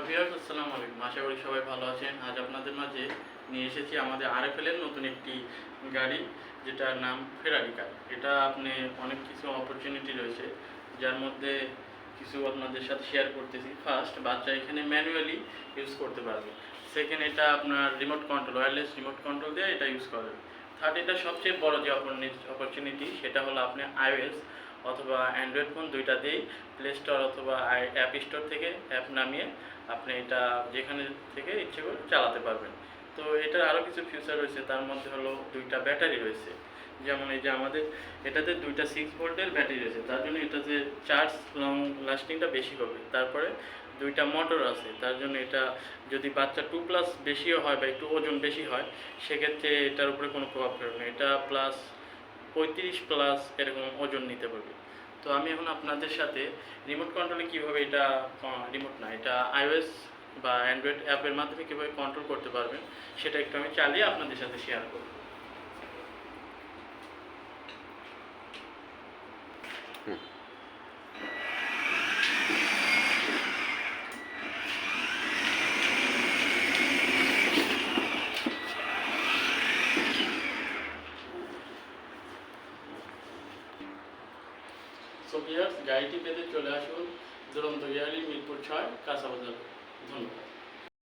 Viewers আসসালামু আলাইকুম, আশা করি সবাই ভালো আছেন। আজ আপনাদের মাঝে নিয়ে এসেছি আমাদের আরএফএল এর নতুন একটি গাড়ি, যেটার নাম ফেরারি কার। এটা আপনি অনেক কিছু অপরচুনিটি রয়েছে, যার মধ্যে কিছু আপনাদের সাথে শেয়ার করতেছি। ফার্স্ট, বাচ্চা এখানে ম্যানুয়ালি ইউজ করতে পারবে। সেকেন্ড, এটা আপনার remote control, wireless remote control দিয়ে এটা ইউজ করবে। থার্ড, এটা সবচেয়ে বড় যে অপরচুনিটি, সেটা হলো আপনি আইওএস অথবা অ্যান্ড্রয়েড ফোন দুইটা দিয়েই প্লে স্টোর অথবা অ্যাপ স্টোর থেকে অ্যাপ নামিয়ে আপনি এটা যেখানে থেকে ইচ্ছে করে চালাতে পারবেন। তো এটার আরও কিছু ফিচার রয়েছে, তার মধ্যে হলো দুইটা ব্যাটারি রয়েছে। যেমন এই যে আমাদের এটাতে দুইটা 6 ভোল্টের ব্যাটারি রয়েছে, তার জন্য এটাতে চার্জ লং লাস্টিংটা বেশি হবে। তারপরে দুইটা মোটর আছে, তার জন্য এটা যদি বাচ্চা 2+ বেশিও হয় বা একটু ওজন বেশি হয়, সেক্ষেত্রে এটার উপরে কোনো প্রভাব ফেলবে না। এটা প্লাস 35+ এরকম ওজন নিতে পারবে। তো আমি এখন আপনাদের সাথে রিমোট কন্ট্রোলে কীভাবে এটা, রিমোট না, এটা আইওএস বা অ্যান্ড্রয়েড অ্যাপের মাধ্যমে কীভাবে কন্ট্রোল করতে পারবেন, সেটা একটু আমি চালিয়ে আপনাদের সাথে শেয়ার করব। সো ভিউয়ার্স, গাড়িটি পেতে চলে আসুন দুরন্ত ইয়ারলি মিরপুর 6 কাঁচাবাজার। ধন্যবাদ।